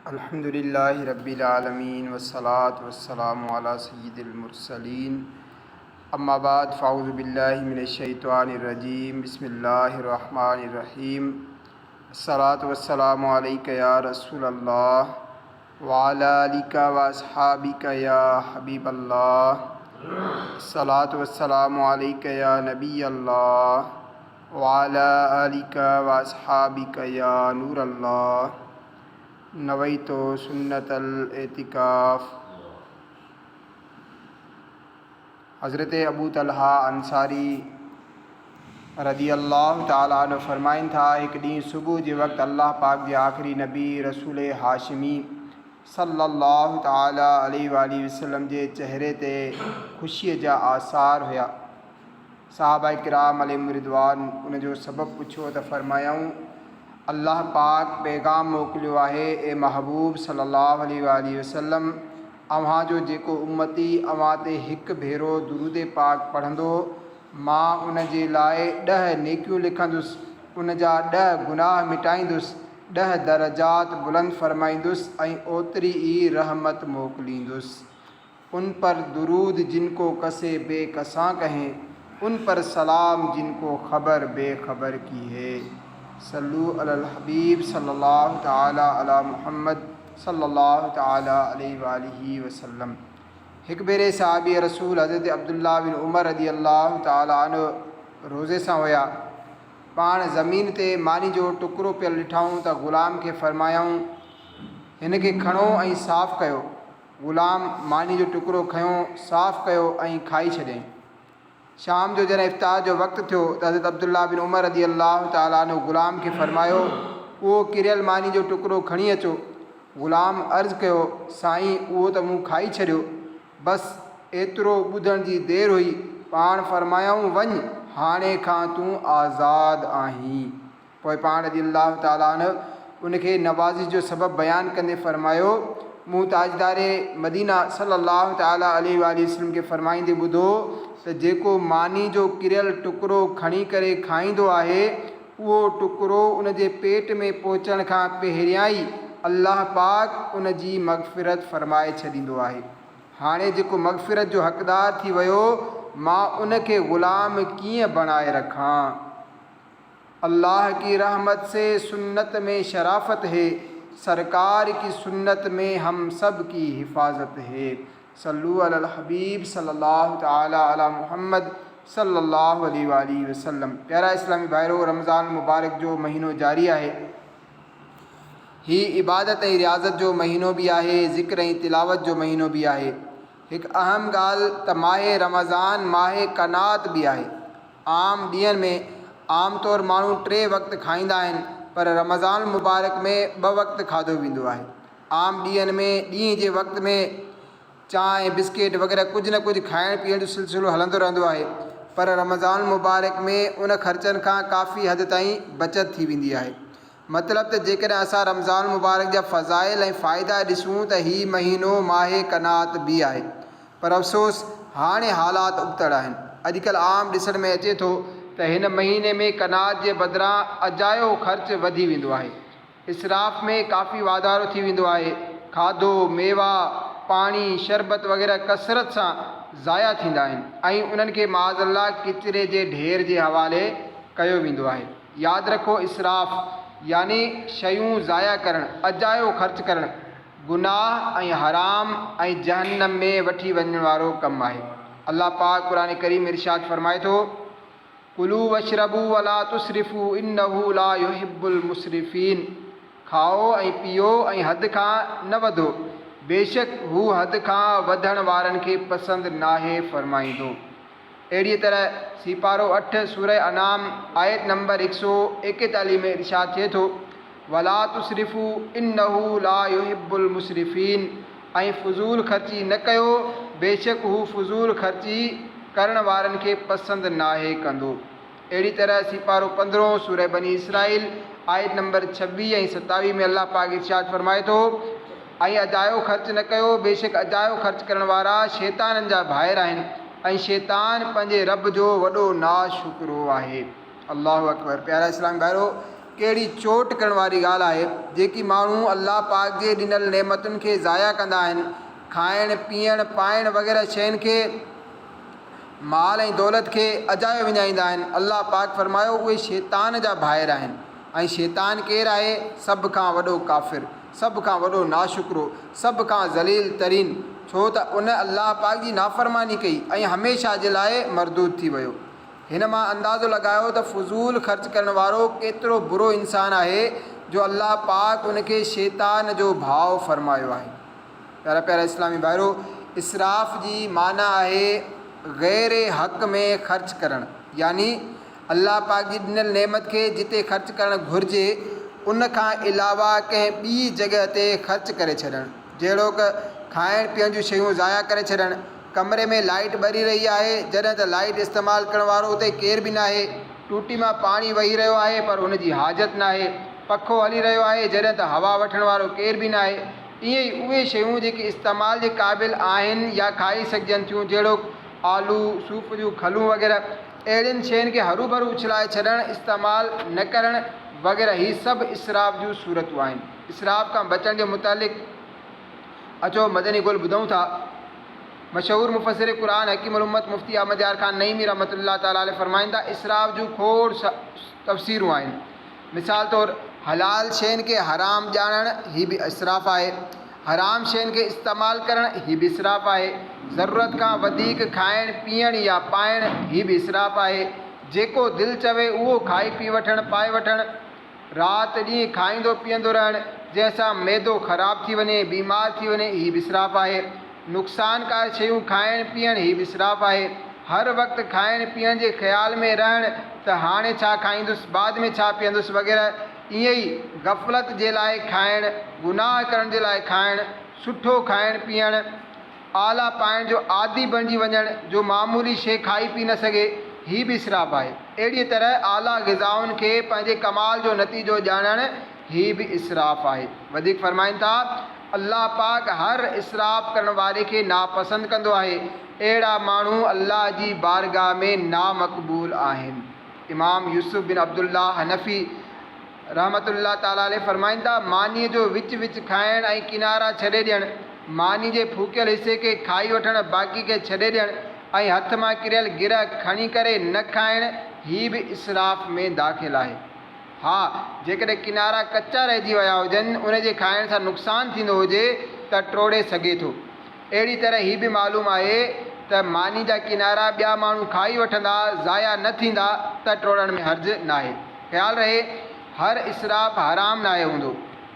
الحمدللہ رب العالمین والصلاة والسلام علی سید المرسلین اما بعد فاعوذ باللہ من الشیطان الرجیم بسم اللہ الرحمن الرحیم الصلاة والسلام علیک یا رسول اللہ وعلی آلک واصحابک یا حبیب اللہ الصلاة والسلام علیک یا نبی اللہ وعلی آلک واصحابک یا نور اللہ نویت سنت الاعتکاف۔ حضرت ابو طلحہ انصاری رضی اللہ تعالیٰ عنہ فرمائن تھا، ایک ڈین صبح جے وقت اللہ پاک جے آخری نبی رسول ہاشمی صلی اللہ تعالیٰ علیہ وآلہ وسلم جے چہرے تے خوشی جا آثار ہویا۔ صحابہ کرام علیہم رضوان ان جو سبب پوچھو تو فرمایاؤں اللہ پاک پیغام موکلیو ہے، اے محبوب صلی اللہ علیہ وآلہ وسلم اوہاں جو جیکو امتی اوہاں تے ہک بھیرو درود پاک پڑھندو ماں ان جے لائے 10 نیکیوں لکھندس، ان جا 10 گناہ مٹائیندس، 10 درجات بلند فرمائیندس ऐं اوتری ہی رحمت موکلیندس۔ ان پر درود جن کو کسے بے کساں کہیں، ان پر سلام جن کو خبر بے خبر کی ہے۔ صلو علی الحبیب صلی اللہ تعالیٰ علی محمد صلی اللہ تعالیٰ علیہ وآلہ وسلم۔ ایک بیرے صحابی رسول حضرت عبداللہ بن عمر رضی اللہ تعالیٰ عنہ روزے سا ہویا، پان زمین تے مانی جو ٹکرو پہ لٹھاؤں تا غلام کے فرمایاؤں ہن کے کھڑو ऐं صاف کیو۔ غلام مانی جو ٹکرو کھیوں صاف کیو ऐं کھائی چھॾیں۔ شام جو جن افطار جو وقت تھو تو حضرت عبداللہ بن عمر رضی اللہ تعالیٰ عنہ غلام کے فرمایو وہ کریل مانی جو ٹکرو کھڑی اچو۔ غلام عرض کیو سائیں وہ تو موں کھائی چھڑیو، بس ایترو ٻدھण جی دیر ہوئی۔ پان فرمایاؤں ون ہانے کھاں توں آزاد آہیں۔ پوئے پان رضی اللہ تعالیٰ عنہ ان کے نوازش جو سبب بیان کندے فرمایو موں تاجدار مدینہ صلی اللہ تعالیٰ علیہ وآلہ وسلم کے فرمائندے ॿुधो تو جیکو مانی جو کریل ٹکرو کھڑی کرے کھائیندو آہے وہ ٹکرو ان جے پیٹ میں پہچण کھاں پہریاں ہی اللہ پاک ان جی مغفرت فرمائے چھڈیندو آہے۔ ہانے جیکو مغفرت جو حقدار تھی ویو ماں ان کے غلام کیئں بنائے رکھاں۔ اللہ کی رحمت سے سنت میں شرافت ہے، سرکار کی سنت میں ہم سب کی حفاظت ہے۔ صلو علی الحبیب صلی اللہ تعالیٰ علی محمد صلی اللہ علیہ وآلہ وسلم۔ پیارا اسلامی بھائیرو، رمضان مبارک جو مہینو جاری ہے ہی عبادت ऐं ریاضت جو مہینو بھی ہے، ذکر ऐं تلاوت جو مہینو بھی ہے۔ ایک اہم گال त ماہ رمضان ماہ قناعت بھی ہے۔ عام ڈींहंनि में عام طور مانو 3 وقت کھائیندا آہن، پر رمضان مبارک میں 2 وقت کھادو ویندو ہے۔ عام ڈींहंनि में ॾींहं जे वक़्त में چائے بسکٹ وغیرہ کچھ نہ کچھ کھائण پیئण جو سلسلو ہلندو رہندو ہے، پر رمضان مبارک میں ان خرچن کھاں کافی حد تائیں بچت تھی ویندی ہے۔ مطلب تے جیکڈھں اساں رمضان مبارک جا فضائل ऐं फ़ائدا ॾिसूं त ही مہینو ماہ قناعت بھی ہے، پر افسوس ہانے حالات ابتڑ آہن۔ اॼुकल्ह عام ॾिसण में अचे थो त हिन महीने में قناعت जे बदिरां अजायो ख़र्च वधी वेंदो आहे। इसराफ़ में काफ़ी वाधारो थी वेंदो आहे। खाधो मेवा पाणी शरबत वग़ैरह कसरत सां ज़ाया थींदा आहिनि ऐं उन्हनि खे माज़अल्लाह किचिरे जे ढेर जे हवाले कयो वेंदो आहे। यादि रखो इसराफ़ यानी शयूं ज़ाया करणु, अजायो ख़र्च करणु गुनाह ऐं हराम ऐं जहन्नम में वठी वञण वारो कमु आहे। अल्लाह पाक क़ुरान करीम इरशाद फरमाए थो कुलू वशरबू वला तुसरिफ़ू इन्नहू ला युहिब्बुल मुसरिफ़ीन। खाओ ऐं पीओ ऐं हद खां न वधो, बेशक हू हद खां वधण वारनि खे पसंदि नाहे फरमाईंदो। अहिड़ी तरह सिपारो 8 सूरह अनाम आयत नंबर 141 में इरशाद थिए थो वला तुसरिफ़ू इन्नहू ला युहिब्बुल मुसरिफ़ीन। ऐं फ़ुज़ूल ख़र्ची न कयो, बेशक हू फ़ुज़ूल ख़र्ची करण वारनि खे पसंदि नाहे कंदो। अहिड़ी तरह सिपारो 15 सूरह बनी इसराइल आयत नंबर 26 ऐं 27 में अल्लाह पाक इरशाद फरमाए थो ऐं अजायो ख़र्च न कयो, बेशक अजायो ख़र्च करण वारा शैताननि जा भाइर आहिनि ऐं शैतान पंहिंजे रब जो वॾो नाशुक्रो आहे। अल्लाहु अकबर। प्यारा इस्लामी भाइरो, कहिड़ी चोट करण वारी ॻाल्हि आहे जेकी माण्हू अलाह पाक जे ॾिनल नेमतुनि खे ज़ाया कंदा आहिनि। खाइण पीअण पाइण वग़ैरह शयुनि खे माल ऐं दौलत खे अजायो विञाईंदा आहिनि। अलाह पाक फरमायो उहे शैतान जा भाइर आहिनि। ऐं शैतान केरु आहे? सभ खां वॾो काफ़िर, सभ खां वॾो नाशुक्रो, सभ खां ज़लील तरीन, छो त उन अलाह पाक जी नाफ़रमानी कई ऐं हमेशह जे लाइ मरदूद थी वियो। हिन मां अंदाज़ो लॻायो त फ़ुज़ूल ख़र्च करण वारो केतिरो बुरो इंसानु आहे जो अलाह पाक उनखे शैतान जो भाउ फरमायो आहे। प्यारा प्यारा इस्लामी भाइरो, इसराफ़ जी माना आहे ग़ैर हक़ में ख़र्च करणु, यानी अलाह पाक जी ॾिनल नेमत खे जिते ख़र्च करणु घुरिजे उन खां अलावा कंहिं ॿी जॻह ते ख़र्च करे छॾणु। जहिड़ो क खाइण पीअण जूं शयूं ज़ाया करे छॾणु। कमरे में लाइट ॿरी रही आहे जॾहिं त लाइट इस्तेमालु करण वारो उते केर बि न आहे। टूटी मां पाणी वही रहियो आहे पर उनजी हाजत न आहे। पखो हली रहियो आहे जॾहिं त हवा वठण वारो केर बि न आहे। ईअं ई उहे शयूं जेके इस्तेमाल जे क़ाबिल आहिनि या खाई सघजनि थियूं, जहिड़ो आलू सूफ़ जूं खलूं वग़ैरह, अहिड़ियुनि शयुनि खे हरू भरू उछलाए छॾणु, इस्तेमालु न करणु वग़ैरह, ही सभु इसराफ़ जूं सूरतूं आहिनि। इसराफ़ खां बचण जे मुतालिक़ अचो मदनी गुल ॿुधूं था। मशहूर मुफ़सिर क़ुरान हकीमुल उम्मत मुफ़्ती अहमद यार ख़ान नईमी रहमतुल्लाह ताला अलैह फरमाईंदा, इसराफ़ जूं खोड़ तफ़सीरूं आहिनि। मिसाल तौरु हलाल शयुनि खे हराम ॼाणणु ही बि इसराफ़ आहे। हराम शयुनि खे इस्तेमालु करणु ही बि इसराफ़ आहे। ज़रूरत खां वधीक खाइण पीअण या पाइण ही बि इसराफ़ आहे। जेको दिलि चवे उहो खाई पी वठणु पाए वठणु, राति ॾींहुं खाईंदो पीअंदो रहणु जंहिंसां मैदो ख़राबु थी वञे, बीमार थी वञे, ही बि इसराफ़ आहे। नुक़सानकार शयूं खाइण पीअण ही बि इसराफ़ आहे। हर वक़्तु खाइण पीअण जे ख़्याल में रहणु त हाणे छा खाईंदुसि, बाद में छा पीअंदुसि वग़ैरह। ईअं ई ग़फ़लत जे लाइ खाइणु, गुनाह करण जे लाइ खाइणु, सुठो खाइण पीअणु, आला पाइण जो आदी बणिजी वञणु जो मामूली शइ खाई पी न सघे, ही बि इसराफ़ आहे। अहिड़ीअ तरह आला ग़िज़ाउनि खे पंहिंजे कमाल जो नतीजो ॼाणणु ही बि इसराफ़ आहे। वधीक फ़रमाइनि था, अल्लाह पाक हर इसराफ़ करण वारे खे नापसंदि कंदो आहे। अहिड़ा माण्हू अल्लाह जी बारगाह में नामक़बूल आहिनि। इमाम यूसुफ बिन अब्दुल्लाह हनफ़ी रहमतुल्लाह ताला अलैह फरमाइनि था, मानीअ जो विच विच खाइण ऐं किनारा छॾे ॾियणु, मानी जे फूकियल हिसे खे खाई वठणु, बाक़ी खे छॾे ॾियणु ऐं हथ मां किरियल गिर खणी करे न खाइणु, ही बि इसराफ़ में दाख़िल आहे। हा, जेकॾहिं किनारा कचा रहिजी विया हुजनि, उन जे खाइण सां नुक़सानु थींदो हुजे त टोड़े सघे थो। अहिड़ी तरह ही बि मालूम आहे त मानी जा किनारा ॿिया माण्हू खाई वठंदा, ज़ाया न थींदा त टोड़ण में हर्ज न आहे। ख़्यालु रहे, हर इसराफ़ हराम न आहे हूंदो।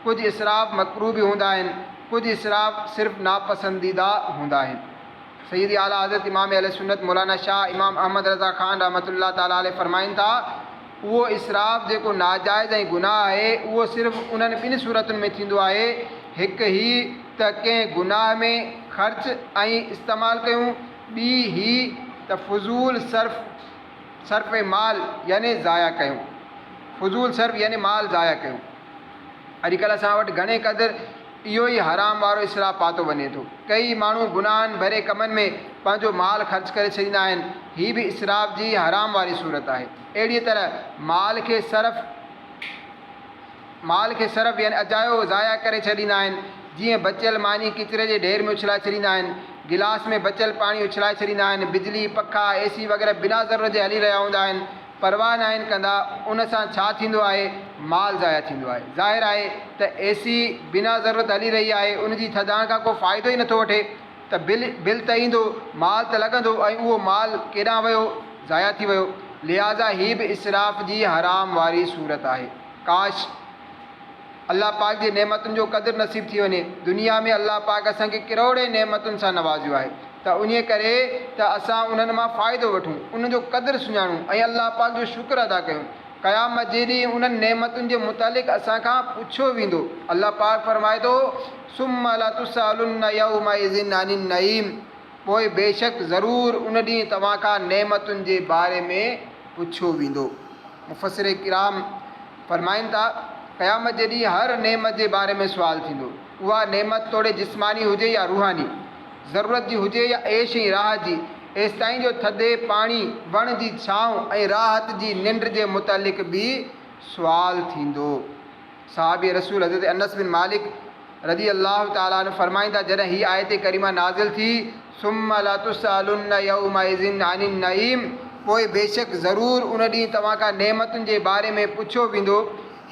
कुझु इसराफ़ मकरूह बि हूंदा आहिनि, कुझु इसराफ़ सिर्फ़ु नापसंदीदा हूंदा आहिनि। सैयदी आला हज़रत इमाम अहले सुन्नत मौलाना शाह इमाम अहमद रज़ा ख़ान रहमतुल्लाह ताला अलैह फरमाइनि था, उहो इसराफ़ जेको नाजाइज़ ऐं गुनाह आहे उहो सिर्फ़ु उन्हनि ॿिनि सूरतुनि में थींदो आहे। हिकु ही त कंहिं गुनाह में ख़र्च ऐं इस्तेमालु कयूं, ॿी ही त फ़ुज़ूल सर्फ़ माल यानी ज़ाया कयूं। फ़ुज़ूल सर्फ़ यानी माल ज़ाया कयूं। अॼुकल्ह असां वटि घणे क़दुरु इहो ई हराम वारो इसराफ़ पातो वञे थो। कई माण्हू गुनाहनि भरे कमनि में पंहिंजो माल ख़र्च करे छॾींदा आहिनि, हीअ बि इसराफ़ जी हराम वारी सूरत आहे। अहिड़ीअ तरह माल खे सरफ़ यानी अजायो ज़ाया करे छॾींदा आहिनि। जीअं बचियल मानी किचिरे जे ढेर में उछलाए छॾींदा आहिनि, गिलास में बचियल पाणी उछलाए छॾींदा आहिनि, बिजली पखा AC वग़ैरह बिना ज़रूरत जे हली रहिया हूंदा आहिनि, परवाह न आहिनि कंदा। उन सां छा थींदो आहे? माल ज़ाया थींदो आहे। ज़ाहिर आहे त AC बिना ज़रूरत हली रही आहे, उनजी थधाइण खां को फ़ाइदो ई नथो वठे, त बिल त ईंदो, माल त लॻंदो ऐं उहो माल केॾांहुं वियो? ज़ाया थी वियो। लिहाज़ा हीअ बि इसराफ़ जी हराम वारी सूरत आहे। काश अल्लाह पाक जी नेमतुनि जो क़दुरु नसीब थी वञे। दुनिया में अल्लाह पाक असांखे किरोड़े नेमतुनि सां नवाज़ियो आहे, त उन करे त असां उन्हनि मां फ़ाइदो वठूं, उनजो क़दुरु सुञाणूं ऐं अल्लाह पाक जो शुक्र अदा कयूं। क़यामत जे ॾींहुं उन्हनि नेमतुनि जे मुतालिक़ असांखां पुछियो वेंदो। अल्लाह पाक फरमाए थो, सुम्मा लतुसअलुन्न यौमइज़िन अनिन नईम, पोइ बेशक ज़रूरु उन ॾींहुं तव्हां खां नेमतुनि जे बारे में पुछियो वेंदो। मुफ़सिर किराम फरमाइनि था, क़यामत जे ॾींहुं हर नेमत जे बारे में सुवालु थींदो। उहा नेमत तोड़े जिस्मानी हुजे या रूहानी, ज़रूरत जी हुजे या ऐश ऐं राहत जी, एसि ताईं जो थधे पाणी, वण जी छांव ऐं राहत जी निंड जे मुतालिक़ बि सुवाल थींदो। साहबी रसूल हज़रत अनस बिन मालिक रज़ी अल्लाह ताला अन्हु फरमाईंदा, जॾहिं हीअ आयत करीमा नाज़िल थी, सुम्मा ला तुसअलुन्न यौमइज़िन अनिन नईम, पोइ बेशक ज़रूरु उन ॾींहुं तव्हां खां नेमतुनि जे बारे में पुछियो वेंदो।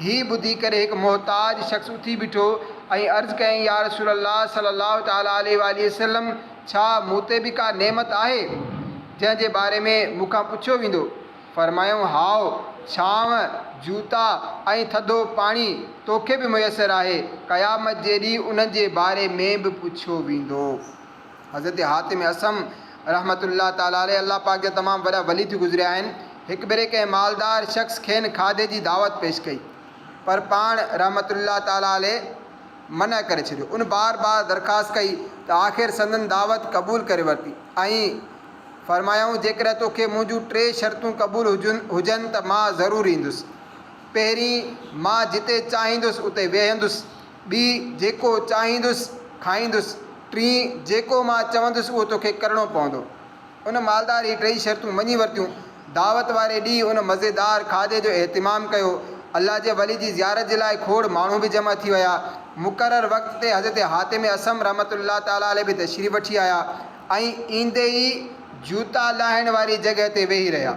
हीअ ॿुधी करे हिकु मोहताज शख़्स उथी बीठो ऐं अर्ज़ु कयईं, या रसूल अल्लाह सल्लल्लाहु ताला अलैहि वसल्लम, छा मूं ते बि का नेमत आहे जंहिंजे बारे में मूंखां पुछियो वेंदो? फरमायूं, हाओ, छांव, जूता ऐं थधो पाणी तोखे बि मुयसरु आहे। क़यामत जे ॾींहुं उन्हनि जे बारे में बि पुछियो वेंदो। हज़रत हातिम असम रहमतुल्लाह ताला अलैहि, अल्लाह पाक जा तमामु वॾा वली थी गुज़रिया आहिनि, हिकु भेरे कंहिं मालदार शख़्स खेनि खाधे जी दावत पेश कई, पर पाण रहमतुल्लाह ताला अलैहि मना करे छॾियो। उन बार बार दरख़्वास्त कई त आख़िर संदन दावत क़बूल करे वरिती ऐं फरमायूं, जेकॾहिं तोखे मुंहिंजूं 3 शर्तूं क़बूल हुजनि त मां ज़रूरु ईंदुसि। पहिरीं, मां जिते चाहींदुसि उते वेहंदुसि। ॿी, जेको चाहींदुसि खाईंदुसि। टीं, जेको मां चवंदुसि उहो तोखे करिणो पवंदो। उन मालदार ही 3 शर्तूं मञी वरितियूं। दावत वारे ॾींहुं उन मज़ेदार खाधे जो एहतिमाम कयो। अल्लाह जे वली जी ज़ियारत जे लाइ खोड़ माण्हू बि जमा थी विया। मुक़ररु वक़्त ते हज़रत हातिम असम रहमतुल्लाह ताला अलैहि बि तशरीफ़ वठी आया ऐं ईंदे ई जूता लाहिण वारी जॻह ते वेही रहिया।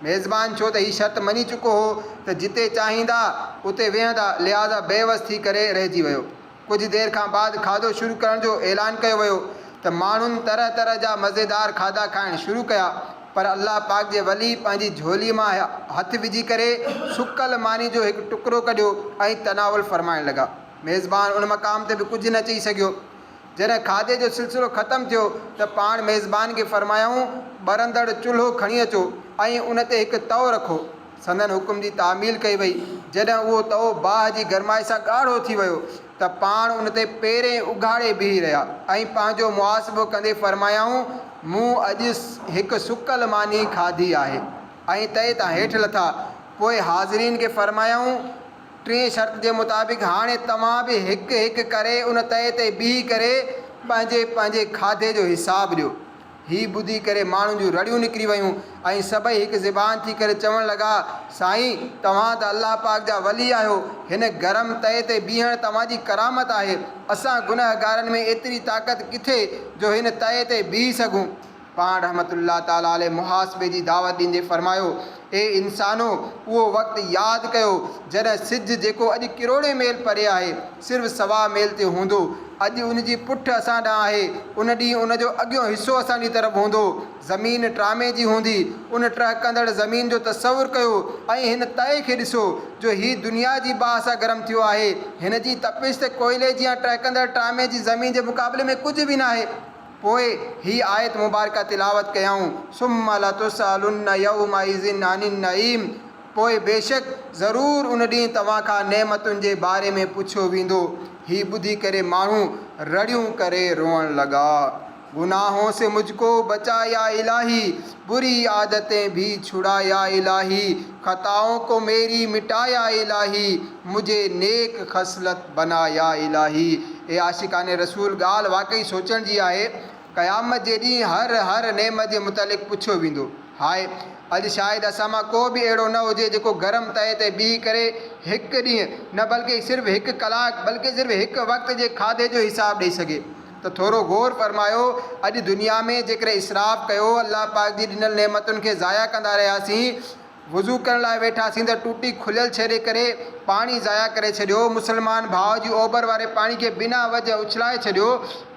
मेज़बान छो त हीअ शर्त मञी चुको हो त जिते चाहींदा उते वेहंदा, लिहाज़ा बेवस थी करे रहिजी वियो। कुझु देरि खां बाद खाधो शुरू करण जो ऐलान कयो वियो त माण्हुनि तरह तरह जा मज़ेदार खाधा खाइण शुरू कया, पर अल्लाह पाक जे वली पंहिंजी झोलीअ मां हथु विझी करे सुकल मानी जो हिकु टुकड़ो कढियो ऐं तनावुल फरमाइण लॻा। मेज़बान उन मक़ाम ते बि कुझु न चई सघियो। जॾहिं खाधे जो सिलसिलो ख़तमु थियो त पाण मेज़बान खे फरमायूं, ॿरंदड़ चुल्हो खणी अचो ऐं उन ते हिकु तओ रखो। संदन हुकुम जी तामील कई वई। जॾहिं उहो तओ बाहि जी गरमाई सां ॻाढ़ो थी वियो त पाण उन ते पेरें उघाड़े बीही रहिया ऐं पंहिंजो मुहासिबो कंदे फरमायाऊं, मूं अॼु हिकु सुकल मानी खाधी आहे, ऐं तए तां हेठि लथा। पोइ हाज़रीन खे फरमायाऊं, 3 शर्त जे मुताबिक़ हाणे तव्हां बि हिकु हिकु करे उन तए ते बीही करे पंहिंजे पंहिंजे खाधे जो हिसाबु ॾियो। हीअ ॿुधी करे माण्हुनि जूं रड़ियूं निकिरी वियूं ऐं सभई हिकु ज़बान थी करे चवणु लॻा, साईं, तव्हां त अल्लाह पाक जा वली आहियो, हिन गरम तए ते बीहण तव्हांजी करामत आहे। असां गुनहगारनि में एतिरी ताक़त किथे जो हिन तए ते बीही सघूं। पाण रहमतुल्लाह ताला अलैहि मुहासिबे जी दावत ॾींदे फरमायो, ए इंसानो, उहो वक़्तु यादि कयो जॾहिं सिज जेको अॼु किरोड़े मेल परे आहे सिर्फ़ु 1.25 मेल ते हूंदो। अॼु उन जी पुठि असां ॾांहुं आहे, उन ॾींहुं उन जो अॻियों हिसो असांजी तरफ़ हूंदो। ज़मीन ट्रामे जी हूंदी। उन टहिकंदड़ ज़मीन जो तसवुरु कयो ऐं हिन तए खे ॾिसो जो हीअ दुनिया जी बाहि सां गरम थियो आहे। हिन जी तपिश त कोयले जी या टहिकंदड़ ट्रामे जी ज़मीन जे मुक़ाबले में कुझु बि न आहे। पोइ हीअ आयत मुबारका तिलावत कयऊं, सुम्मा लतुसअलुन्न यौमइज़िन अनिन नईम, पोइ बेशक ज़रूरु उन ॾींहुं तव्हां खां नेमतुनि जे बारे में पुछियो वेंदो। हीअ ॿुधी करे माण्हू रड़ियूं करे रोअण लॻा। गुनाहों से मुझको बचा या इलाही, बुरी आदतें भी छुड़ा या इलाही, खताओं को मेरी मिटा या इलाही, मुझे नेक खसलत बना या इलाही। ए आशिकाने रसूल, ॻाल्हि वाकई सोचण जी आहे। क़यामत जे ॾींहुं हर नेमत जे मुतलिक़ पुछियो वेंदो। हाय, अॼु शायदि असां मां को बि अहिड़ो न हुजे जेको गरम तए ते बीही करे हिकु ॾींहुं न बल्कि सिर्फ़ु 1 कलाक बल्कि सिर्फ़ु हिकु वक़्त जे खाधे जो हिसाबु ॾेई सघे। त थोरो गौर फरमायो, अॼु दुनिया में जेकॾहिं इसराफ़ कयो, अल्लाह पाक जी ॾिनल नेमतुनि खे ज़ाया कंदा रहियासीं, वुज़ू करण लाइ वेठासीं त टूटी खुलियल छॾे करे पाणी ज़ाया करे छॾियो, मुस्लमान भाउ जी ओभर वारे पाणी खे बिना वजह उछलाए छॾियो,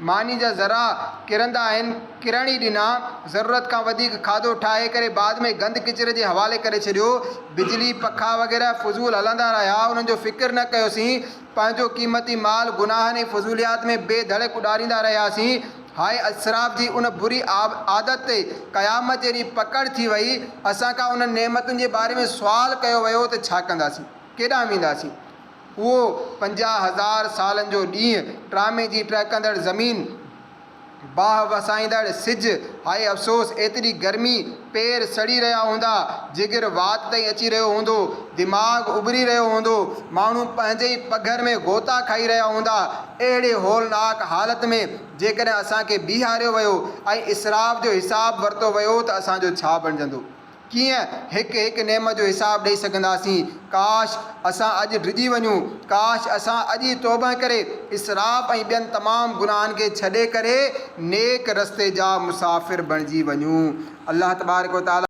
मानी जा ज़रा किरंदा आहिनि किरण ई ॾिना, ज़रूरत खां वधीक खाधो ठाहे करे बाद में गंद किचिरे जे हवाले करे छॾियो, बिजली पखा वग़ैरह फ़ुज़ूल हलंदा रहिया, उन्हनि जो फ़िक्र न कयोसीं, पंहिंजो क़ीमती माल गुनाहनि ऐं फ़ुज़ूलियात में बेधड़क उॾारींदा रहियासीं। हाय, इसराफ़ जी उन बुरी आदत ते क़यामत जे ॾींहुं पकड़ थी वई। असां खां उन नेमतुनि जे बारे में सुवाल कयो वियो त छा कंदासीं, केॾां वेंदासीं? उहो 50,000 सालनि जो ॾींहुं, ट्रामे जी टहिकंदड़ ज़मीन, बाह वसाईंदड़ सिज, हाय अफ़सोस, एतिरी गर्मी, पेर सड़ी रहिया हूंदा, जिगर वात ताईं अची रहियो हूंदो, दिमाग़ उॿरी रहियो हूंदो, माण्हू पंहिंजे ई पघर में गोता खाई रहिया हूंदा। अहिड़े होलनाक हालत में जेकॾहिं असांखे बीहारियो वियो ऐं इसराफ़ जो हिसाबु वरितो वियो त असांजो छा बणिजंदो? कीअं हिकु हिकु नेमत जो हिसाबु ॾेई सघंदासीं। काश असां अॼु डिॼी वञूं, काश असां अॼु ई तौबा करे इसराफ़ ऐं ॿियनि तमामु गुनाहनि खे छॾे करे नेक रस्ते जा मुसाफ़िर बणिजी वञूं। अल्लाह तबारक व तआला